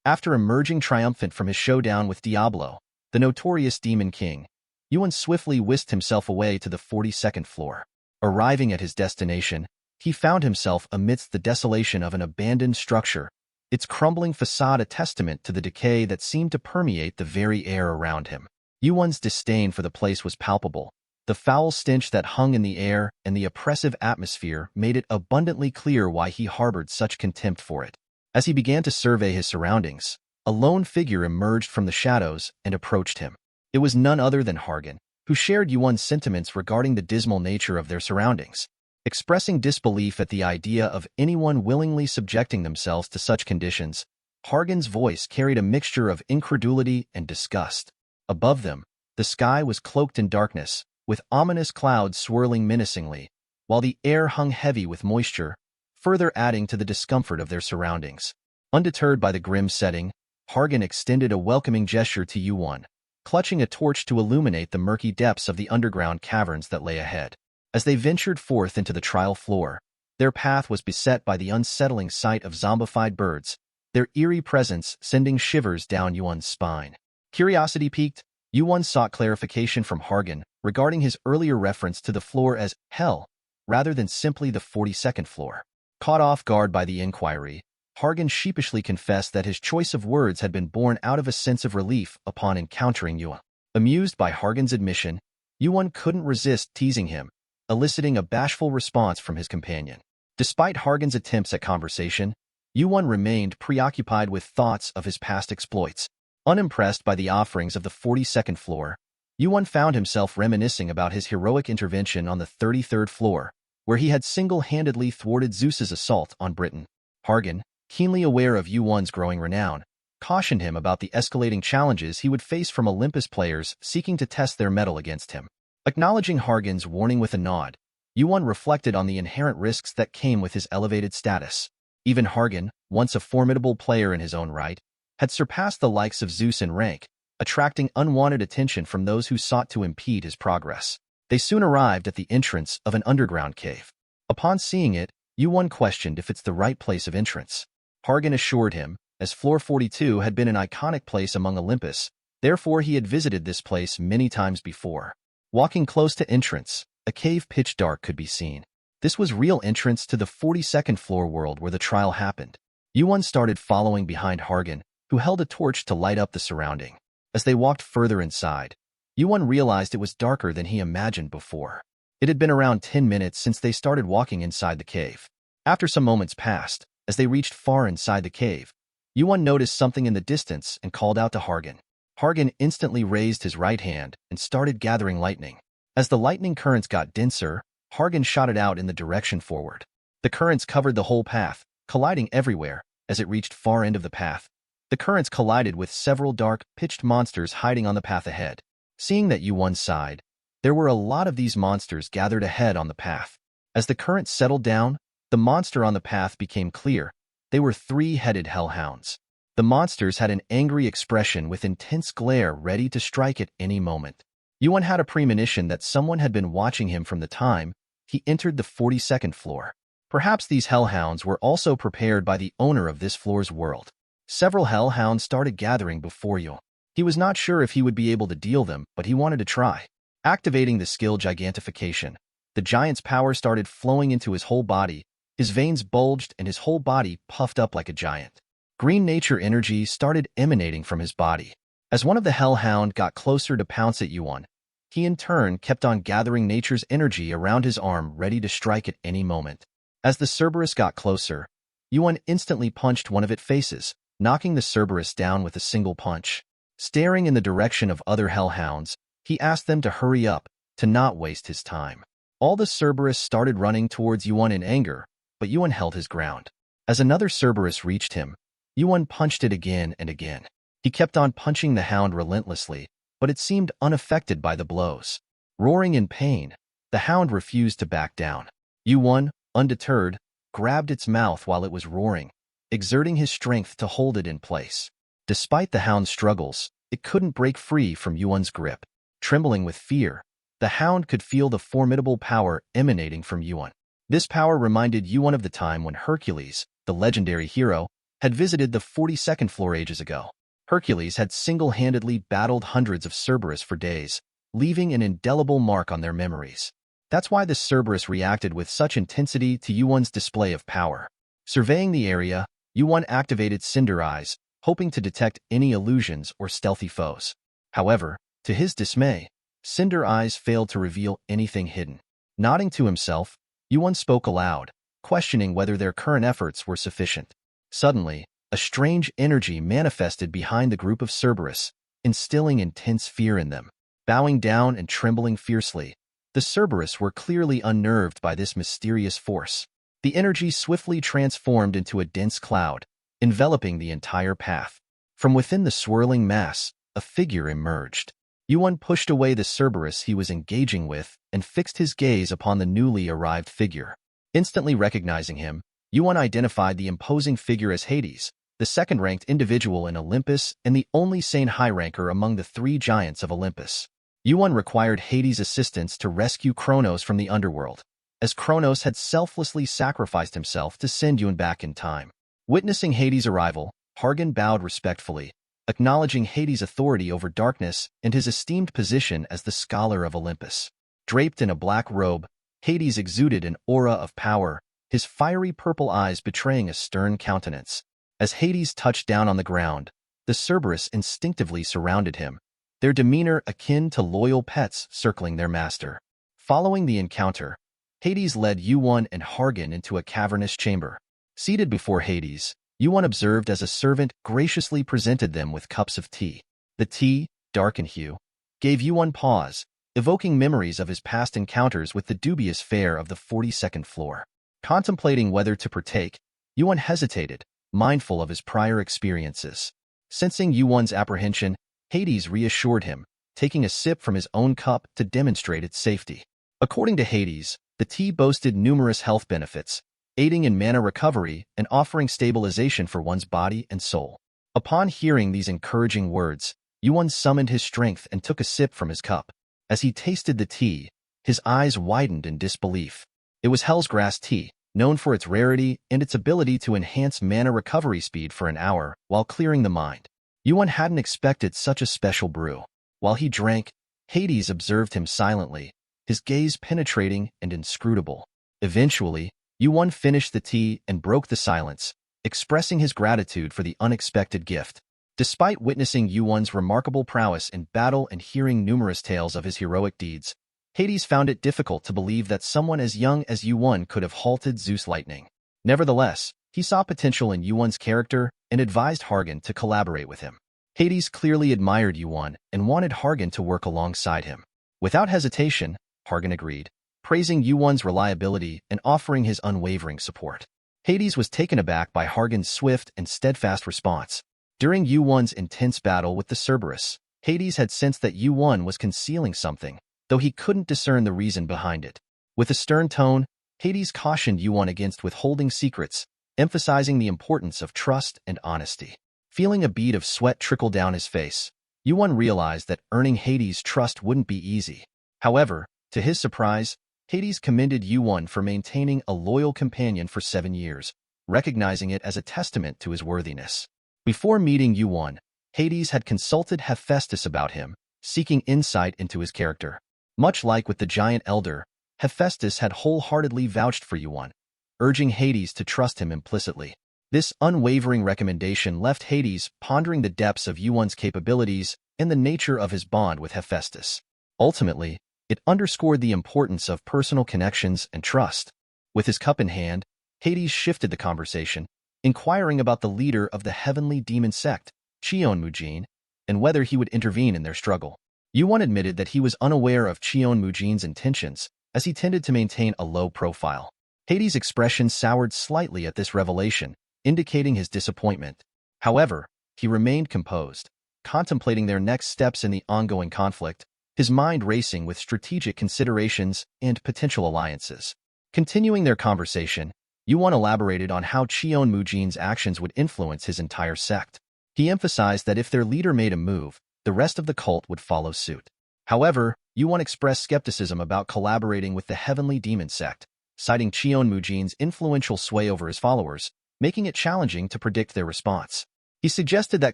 After emerging triumphant from his showdown with Diablo, the notorious Demon King, Yuan swiftly whisked himself away to the 42nd floor. Arriving at his destination, he found himself amidst the desolation of an abandoned structure, its crumbling facade a testament to the decay that seemed to permeate the very air around him. Yuan's disdain for the place was palpable. The foul stench that hung in the air and the oppressive atmosphere made it abundantly clear why he harbored such contempt for it. As he began to survey his surroundings, a lone figure emerged from the shadows and approached him. It was none other than Hargan, who shared Yuan's sentiments regarding the dismal nature of their surroundings. Expressing disbelief at the idea of anyone willingly subjecting themselves to such conditions, Hargan's voice carried a mixture of incredulity and disgust. Above them, the sky was cloaked in darkness, with ominous clouds swirling menacingly, while the air hung heavy with moisture, further adding to the discomfort of their surroundings. Undeterred by the grim setting, Hargan extended a welcoming gesture to Yuan, clutching a torch to illuminate the murky depths of the underground caverns that lay ahead. As they ventured forth into the trial floor, their path was beset by the unsettling sight of zombified birds, their eerie presence sending shivers down Yuan's spine. Curiosity piqued, Yuan sought clarification from Hargan regarding his earlier reference to the floor as hell, rather than simply the 42nd floor. Caught off guard by the inquiry, Hargan sheepishly confessed that his choice of words had been born out of a sense of relief upon encountering Yuan. Amused by Hargan's admission, Yuan couldn't resist teasing him, eliciting a bashful response from his companion. Despite Hargan's attempts at conversation, Yuan remained preoccupied with thoughts of his past exploits. Unimpressed by the offerings of the 42nd floor, Yuan found himself reminiscing about his heroic intervention on the 33rd floor, where he had single-handedly thwarted Zeus's assault on Britain. Hargan, keenly aware of Yuan's growing renown, cautioned him about the escalating challenges he would face from Olympus players seeking to test their mettle against him. Acknowledging Hargan's warning with a nod, Yuan reflected on the inherent risks that came with his elevated status. Even Hargan, once a formidable player in his own right, had surpassed the likes of Zeus in rank, attracting unwanted attention from those who sought to impede his progress. They soon arrived at the entrance of an underground cave. Upon seeing it, Yuan questioned if it's the right place of entrance. Hargan assured him, as Floor 42 had been an iconic place among Olympus, therefore he had visited this place many times before. Walking close to entrance, a cave pitch dark could be seen. This was real entrance to the 42nd floor world where the trial happened. Yuan started following behind Hargan, who held a torch to light up the surrounding. As they walked further inside, Yuan realized it was darker than he imagined before. It had been around 10 minutes since they started walking inside the cave. After some moments passed, as they reached far inside the cave, Yuan noticed something in the distance and called out to Hargan. Hargan instantly raised his right hand and started gathering lightning. As the lightning currents got denser, Hargan shot it out in the direction forward. The currents covered the whole path, colliding everywhere. As it reached far end of the path, the currents collided with several dark, pitched monsters hiding on the path ahead. Seeing that Yuan sighed, there were a lot of these monsters gathered ahead on the path. As the current settled down, the monster on the path became clear. They were three-headed hellhounds. The monsters had an angry expression with intense glare ready to strike at any moment. Yuan had a premonition that someone had been watching him from the time he entered the 42nd floor. Perhaps these hellhounds were also prepared by the owner of this floor's world. Several hellhounds started gathering before Yuan. He was not sure if he would be able to deal them, but he wanted to try. Activating the skill Gigantification, the giant's power started flowing into his whole body. His veins bulged and his whole body puffed up like a giant. Green nature energy started emanating from his body. As one of the hellhound got closer to pounce at Yuan, he in turn kept on gathering nature's energy around his arm ready to strike at any moment. As the Cerberus got closer, Yuan instantly punched one of its faces, knocking the Cerberus down with a single punch. Staring in the direction of other hellhounds, he asked them to hurry up, to not waste his time. All the Cerberus started running towards Yuan in anger, but Yuan held his ground. As another Cerberus reached him, Yuan punched it again and again. He kept on punching the hound relentlessly, but it seemed unaffected by the blows. Roaring in pain, the hound refused to back down. Yuan, undeterred, grabbed its mouth while it was roaring, exerting his strength to hold it in place. Despite the hound's struggles, it couldn't break free from Yuan's grip. Trembling with fear, the hound could feel the formidable power emanating from Yuan. This power reminded Yuan of the time when Hercules, the legendary hero, had visited the 42nd floor ages ago. Hercules had single-handedly battled hundreds of Cerberus for days, leaving an indelible mark on their memories. That's why the Cerberus reacted with such intensity to Yuan's display of power. Surveying the area, Yuan activated Cinder Eyes, hoping to detect any illusions or stealthy foes. However, to his dismay, Cinder Eyes failed to reveal anything hidden. Nodding to himself, Yuan spoke aloud, questioning whether their current efforts were sufficient. Suddenly, a strange energy manifested behind the group of Cerberus, instilling intense fear in them. Bowing down and trembling fiercely, the Cerberus were clearly unnerved by this mysterious force. The energy swiftly transformed into a dense cloud, enveloping the entire path. From within the swirling mass, a figure emerged. Yuan pushed away the Cerberus he was engaging with and fixed his gaze upon the newly arrived figure. Instantly recognizing him, Yuan identified the imposing figure as Hades, the second-ranked individual in Olympus and the only sane high-ranker among the three giants of Olympus. Yuan required Hades' assistance to rescue Kronos from the underworld, as Kronos had selflessly sacrificed himself to send Yuan back in time. Witnessing Hades' arrival, Hargan bowed respectfully, acknowledging Hades' authority over darkness and his esteemed position as the scholar of Olympus. Draped in a black robe, Hades exuded an aura of power, his fiery purple eyes betraying a stern countenance. As Hades touched down on the ground, the Cerberus instinctively surrounded him, their demeanor akin to loyal pets circling their master. Following the encounter, Hades led Yuan and Hargan into a cavernous chamber. Seated before Hades, Yuan observed as a servant graciously presented them with cups of tea. The tea, dark in hue, gave Yuan pause, evoking memories of his past encounters with the dubious fare of the 42nd floor. Contemplating whether to partake, Yuan hesitated, mindful of his prior experiences. Sensing Yuan's apprehension, Hades reassured him, taking a sip from his own cup to demonstrate its safety. According to Hades, the tea boasted numerous health benefits, aiding in mana recovery and offering stabilization for one's body and soul. Upon hearing these encouraging words, Yuan summoned his strength and took a sip from his cup. As he tasted the tea, his eyes widened in disbelief. It was Hellsgrass tea, known for its rarity and its ability to enhance mana recovery speed for an hour while clearing the mind. Yuan hadn't expected such a special brew. While he drank, Hades observed him silently, his gaze penetrating and inscrutable. Eventually, Yuan finished the tea and broke the silence, expressing his gratitude for the unexpected gift. Despite witnessing Yuan's remarkable prowess in battle and hearing numerous tales of his heroic deeds, Hades found it difficult to believe that someone as young as Yuan could have halted Zeus' lightning. Nevertheless, he saw potential in Yuan's character and advised Hargan to collaborate with him. Hades clearly admired Yuan and wanted Hargan to work alongside him. Without hesitation, Hargan agreed, praising Yuan's reliability and offering his unwavering support. Hades was taken aback by Hargan's swift and steadfast response. During Yuan's intense battle with the Cerberus, Hades had sensed that Yuan was concealing something, though he couldn't discern the reason behind it. With a stern tone, Hades cautioned Yuan against withholding secrets, emphasizing the importance of trust and honesty. Feeling a bead of sweat trickle down his face, Yuan realized that earning Hades' trust wouldn't be easy. However, to his surprise, Hades commended Yuan for maintaining a loyal companion for 7 years, recognizing it as a testament to his worthiness. Before meeting Yuan, Hades had consulted Hephaestus about him, seeking insight into his character. Much like with the giant elder, Hephaestus had wholeheartedly vouched for Yuan, urging Hades to trust him implicitly. This unwavering recommendation left Hades pondering the depths of Yuan's capabilities and the nature of his bond with Hephaestus. Ultimately, it underscored the importance of personal connections and trust. With his cup in hand, Hades shifted the conversation, inquiring about the leader of the heavenly demon sect, Cheonmujin, and whether he would intervene in their struggle. Yuan admitted that he was unaware of Cheonmujin's intentions, as he tended to maintain a low profile. Hades' expression soured slightly at this revelation, indicating his disappointment. However, he remained composed, contemplating their next steps in the ongoing conflict, his mind racing with strategic considerations and potential alliances. Continuing their conversation, Yuan elaborated on how Cheonmujin's actions would influence his entire sect. He emphasized that if their leader made a move, the rest of the cult would follow suit. However, Yuan expressed skepticism about collaborating with the heavenly demon sect, citing Cheonmujin's influential sway over his followers, making it challenging to predict their response. He suggested that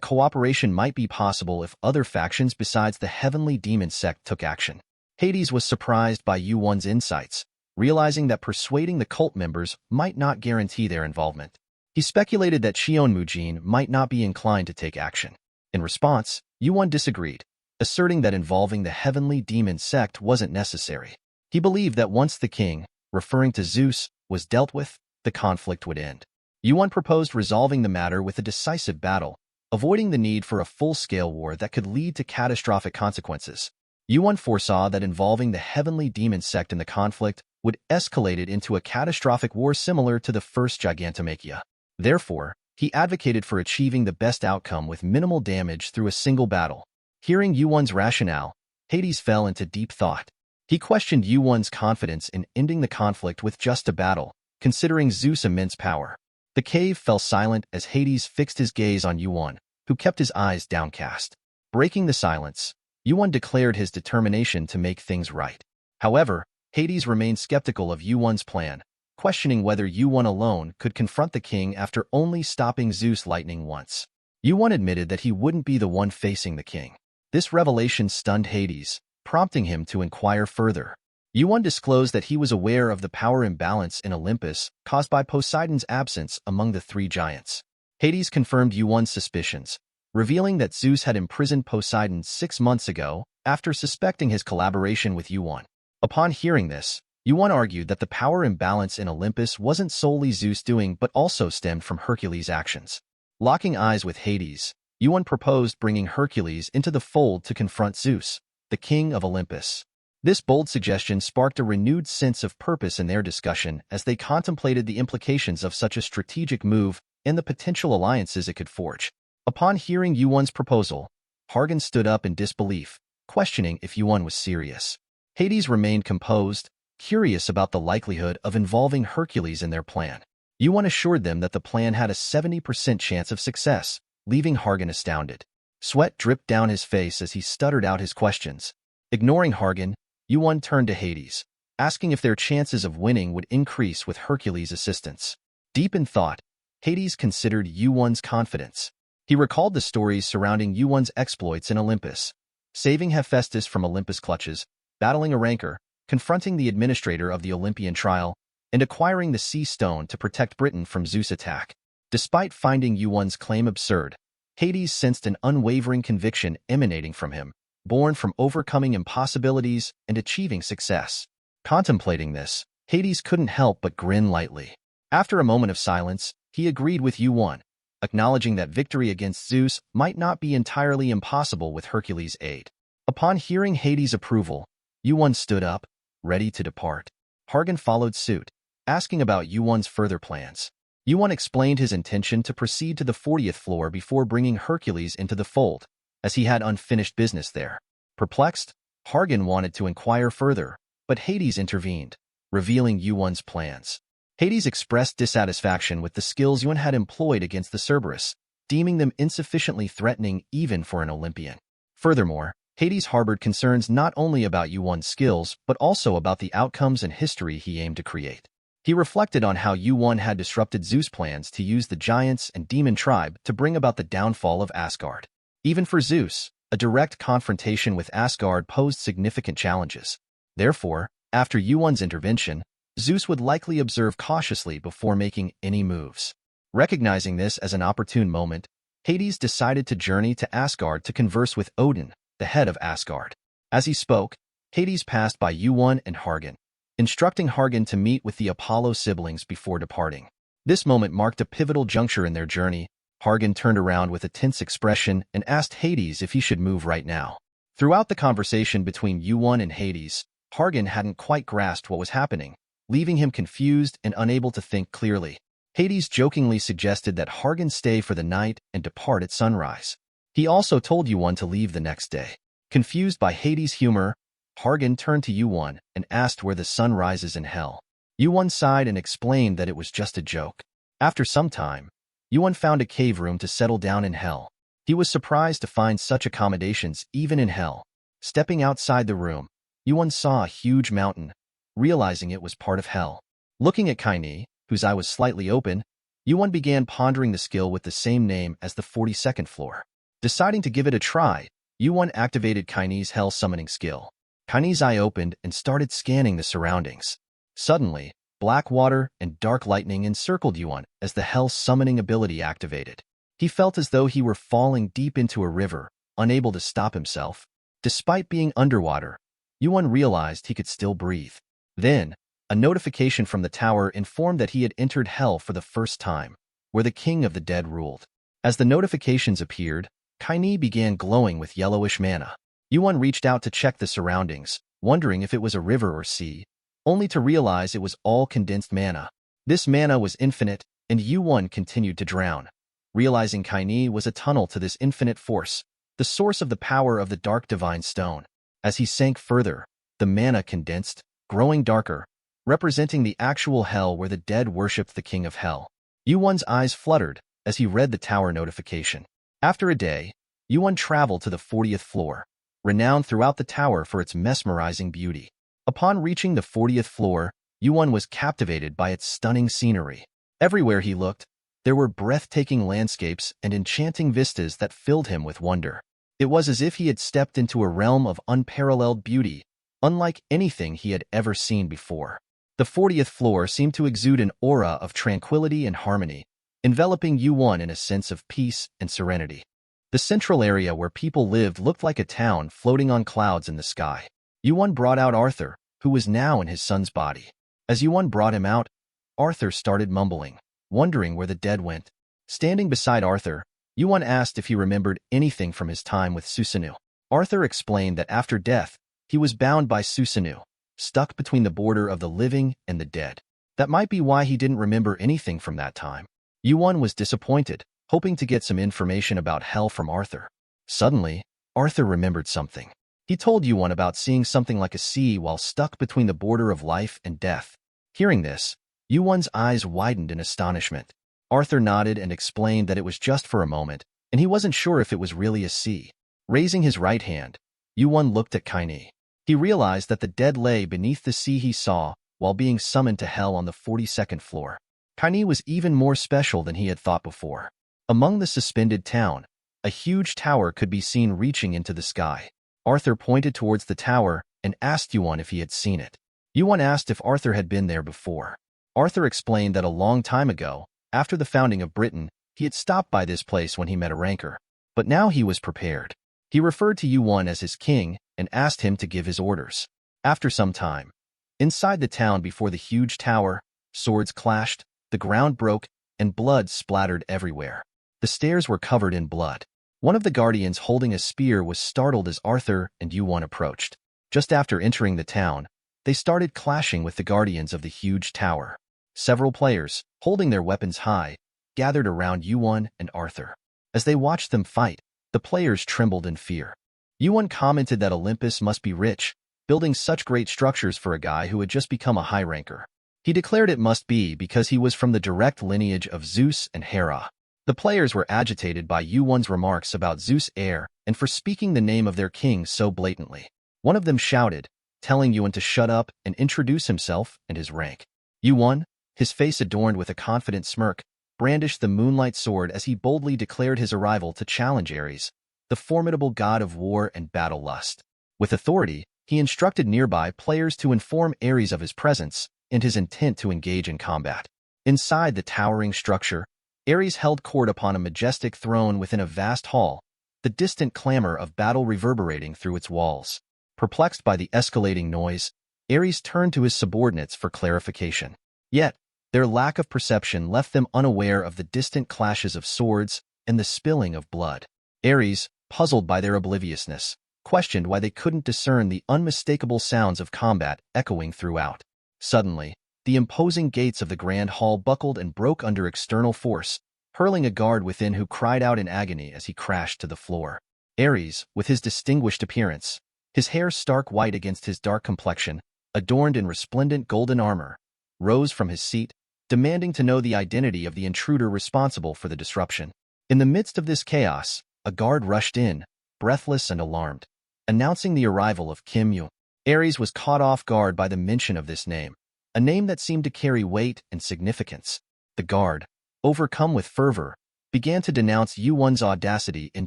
cooperation might be possible if other factions besides the heavenly demon sect took action. Hades was surprised by Yuan's insights, realizing that persuading the cult members might not guarantee their involvement. He speculated that Mujin might not be inclined to take action. In response, Yuan disagreed, asserting that involving the heavenly demon sect wasn't necessary. He believed that once the king, referring to Zeus, was dealt with, the conflict would end. Yuan proposed resolving the matter with a decisive battle, avoiding the need for a full-scale war that could lead to catastrophic consequences. Yuan foresaw that involving the heavenly demon sect in the conflict would escalate it into a catastrophic war similar to the First Gigantomachia. Therefore, he advocated for achieving the best outcome with minimal damage through a single battle. Hearing Yuan's rationale, Hades fell into deep thought. He questioned Yuan's confidence in ending the conflict with just a battle, considering Zeus' immense power. The cave fell silent as Hades fixed his gaze on Yuan, who kept his eyes downcast. Breaking the silence, Yuan declared his determination to make things right. However, Hades remained skeptical of Yuan's plan, questioning whether Yuan alone could confront the king after only stopping Zeus' lightning once. Yuan admitted that he wouldn't be the one facing the king. This revelation stunned Hades, prompting him to inquire further. Yuan disclosed that he was aware of the power imbalance in Olympus caused by Poseidon's absence among the three giants. Hades confirmed Yuan's suspicions, revealing that Zeus had imprisoned Poseidon 6 months ago after suspecting his collaboration with Yuan. Upon hearing this, Yuan argued that the power imbalance in Olympus wasn't solely Zeus' doing but also stemmed from Hercules' actions. Locking eyes with Hades, Yuan proposed bringing Hercules into the fold to confront Zeus, the king of Olympus. This bold suggestion sparked a renewed sense of purpose in their discussion as they contemplated the implications of such a strategic move and the potential alliances it could forge. Upon hearing Yuan's proposal, Hargan stood up in disbelief, questioning if Yuan was serious. Hades remained composed, curious about the likelihood of involving Hercules in their plan. Yuan assured them that the plan had a 70% chance of success, leaving Hargan astounded. Sweat dripped down his face as he stuttered out his questions. Ignoring Hargan, Yuan turned to Hades, asking if their chances of winning would increase with Hercules' assistance. Deep in thought, Hades considered Yuan's confidence. He recalled the stories surrounding Yuan's exploits in Olympus, saving Hephaestus from Olympus' clutches, battling a rancor, confronting the administrator of the Olympian trial, and acquiring the Sea Stone to protect Britain from Zeus' attack. Despite finding Yuan's claim absurd, Hades sensed an unwavering conviction emanating from him, born from overcoming impossibilities and achieving success. Contemplating this, Hades couldn't help but grin lightly. After a moment of silence, he agreed with Yuan, acknowledging that victory against Zeus might not be entirely impossible with Hercules' aid. Upon hearing Hades' approval, Yuan stood up, ready to depart. Hargan followed suit, asking about Yuan's further plans. Yuan explained his intention to proceed to the 40th floor before bringing Hercules into the fold, as he had unfinished business there. Perplexed, Hargan wanted to inquire further, but Hades intervened, revealing Yuan's plans. Hades expressed dissatisfaction with the skills Yuan had employed against the Cerberus, deeming them insufficiently threatening even for an Olympian. Furthermore, Hades harbored concerns not only about Yuan's skills, but also about the outcomes and history he aimed to create. He reflected on how Yuan had disrupted Zeus' plans to use the giants and demon tribe to bring about the downfall of Asgard. Even for Zeus, a direct confrontation with Asgard posed significant challenges. Therefore, after Yuan's intervention, Zeus would likely observe cautiously before making any moves. Recognizing this as an opportune moment, Hades decided to journey to Asgard to converse with Odin, the head of Asgard. As he spoke, Hades passed by Yuan and Hargan, instructing Hargan to meet with the Apollo siblings before departing. This moment marked a pivotal juncture in their journey. Hargan turned around with a tense expression and asked Hades if he should move right now. Throughout the conversation between Yuan and Hades, Hargan hadn't quite grasped what was happening, leaving him confused and unable to think clearly. Hades jokingly suggested that Hargan stay for the night and depart at sunrise. He also told Yuan to leave the next day. Confused by Hades' humor, Hargan turned to Yuan and asked where the sun rises in hell. Yuan sighed and explained that it was just a joke. After some time, Yuan found a cave room to settle down in hell. He was surprised to find such accommodations even in hell. Stepping outside the room, Yuan saw a huge mountain, realizing it was part of hell. Looking at Kaini, whose eye was slightly open, Yuan began pondering the skill with the same name as the 42nd floor. Deciding to give it a try, Yuan activated Kaine's Hell Summoning skill. Kaine's eye opened and started scanning the surroundings. Suddenly, black water and dark lightning encircled Yuan as the Hell Summoning ability activated. He felt as though he were falling deep into a river, unable to stop himself. Despite being underwater, Yuan realized he could still breathe. Then, a notification from the tower informed that he had entered Hell for the first time, where the King of the Dead ruled. As the notifications appeared, Kaine began glowing with yellowish mana. Yuan reached out to check the surroundings, wondering if it was a river or sea, only to realize it was all condensed mana. This mana was infinite, and Yuan continued to drown. Realizing Kaine was a tunnel to this infinite force, the source of the power of the dark divine stone. As he sank further, the mana condensed, growing darker, representing the actual hell where the dead worshipped the King of Hell. Yuan's eyes fluttered as he read the tower notification. After a day, Yuan traveled to the 40th floor, renowned throughout the tower for its mesmerizing beauty. Upon reaching the 40th floor, Yuan was captivated by its stunning scenery. Everywhere he looked, there were breathtaking landscapes and enchanting vistas that filled him with wonder. It was as if he had stepped into a realm of unparalleled beauty, unlike anything he had ever seen before. The 40th floor seemed to exude an aura of tranquility and harmony, enveloping Yuan in a sense of peace and serenity. The central area where people lived looked like a town floating on clouds in the sky. Yuan brought out Arthur, who was now in his son's body. As Yuan brought him out, Arthur started mumbling, wondering where the dead went. Standing beside Arthur, Yuan asked if he remembered anything from his time with Susanoo. Arthur explained that after death, he was bound by Susanoo, stuck between the border of the living and the dead. That might be why he didn't remember anything from that time. Yuan was disappointed, hoping to get some information about hell from Arthur. Suddenly, Arthur remembered something. He told Yuan about seeing something like a sea while stuck between the border of life and death. Hearing this, Yuan's eyes widened in astonishment. Arthur nodded and explained that it was just for a moment, and he wasn't sure if it was really a sea. Raising his right hand, Yuan looked at Kaine. He realized that the dead lay beneath the sea he saw while being summoned to hell on the 42nd floor. Kaine was even more special than he had thought before. Among the suspended town, a huge tower could be seen reaching into the sky. Arthur pointed towards the tower and asked Yuan if he had seen it. Yuan asked if Arthur had been there before. Arthur explained that a long time ago, after the founding of Britain, he had stopped by this place when he met a ranker. But now he was prepared. He referred to Yuan as his king and asked him to give his orders. After some time, inside the town before the huge tower, swords clashed, the ground broke, and blood splattered everywhere. The stairs were covered in blood. One of the guardians holding a spear was startled as Arthur and Yuan approached. Just after entering the town, they started clashing with the guardians of the huge tower. Several players, holding their weapons high, gathered around Yuan and Arthur. As they watched them fight, the players trembled in fear. Yuan commented that Olympus must be rich, building such great structures for a guy who had just become a high ranker. He declared it must be because he was from the direct lineage of Zeus and Hera. The players were agitated by Yuan's remarks about Zeus' heir and for speaking the name of their king so blatantly. One of them shouted, telling Yuan to shut up and introduce himself and his rank. Yuan, his face adorned with a confident smirk, brandished the moonlight sword as he boldly declared his arrival to challenge Ares, the formidable god of war and battle lust. With authority, he instructed nearby players to inform Ares of his presence and his intent to engage in combat. Inside the towering structure, Ares held court upon a majestic throne within a vast hall, the distant clamor of battle reverberating through its walls. Perplexed by the escalating noise, Ares turned to his subordinates for clarification. Yet, their lack of perception left them unaware of the distant clashes of swords and the spilling of blood. Ares, puzzled by their obliviousness, questioned why they couldn't discern the unmistakable sounds of combat echoing throughout. Suddenly, the imposing gates of the grand hall buckled and broke under external force, hurling a guard within who cried out in agony as he crashed to the floor. Ares, with his distinguished appearance, his hair stark white against his dark complexion, adorned in resplendent golden armor, rose from his seat, demanding to know the identity of the intruder responsible for the disruption. In the midst of this chaos, a guard rushed in, breathless and alarmed, announcing the arrival of Kim Yu. Ares was caught off guard by the mention of this name, a name that seemed to carry weight and significance. The guard, overcome with fervor, began to denounce Yuan's audacity in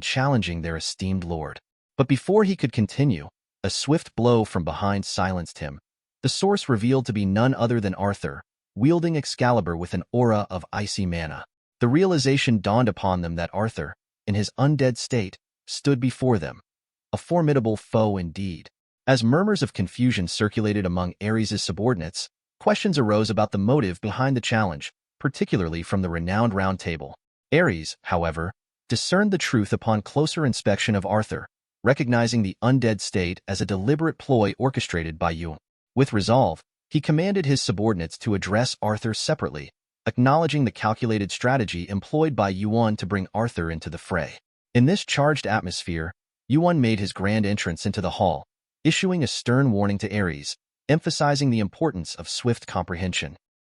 challenging their esteemed lord. But before he could continue, a swift blow from behind silenced him. The source revealed to be none other than Arthur, wielding Excalibur with an aura of icy mana. The realization dawned upon them that Arthur, in his undead state, stood before them, a formidable foe indeed. As murmurs of confusion circulated among Ares' subordinates, questions arose about the motive behind the challenge, particularly from the renowned Round Table. Ares, however, discerned the truth upon closer inspection of Arthur, recognizing the undead state as a deliberate ploy orchestrated by Hyun. With resolve, he commanded his subordinates to address Arthur separately, acknowledging the calculated strategy employed by Yuan to bring Arthur into the fray. In this charged atmosphere, Yuan made his grand entrance into the hall, issuing a stern warning to Ares, emphasizing the importance of swift comprehension.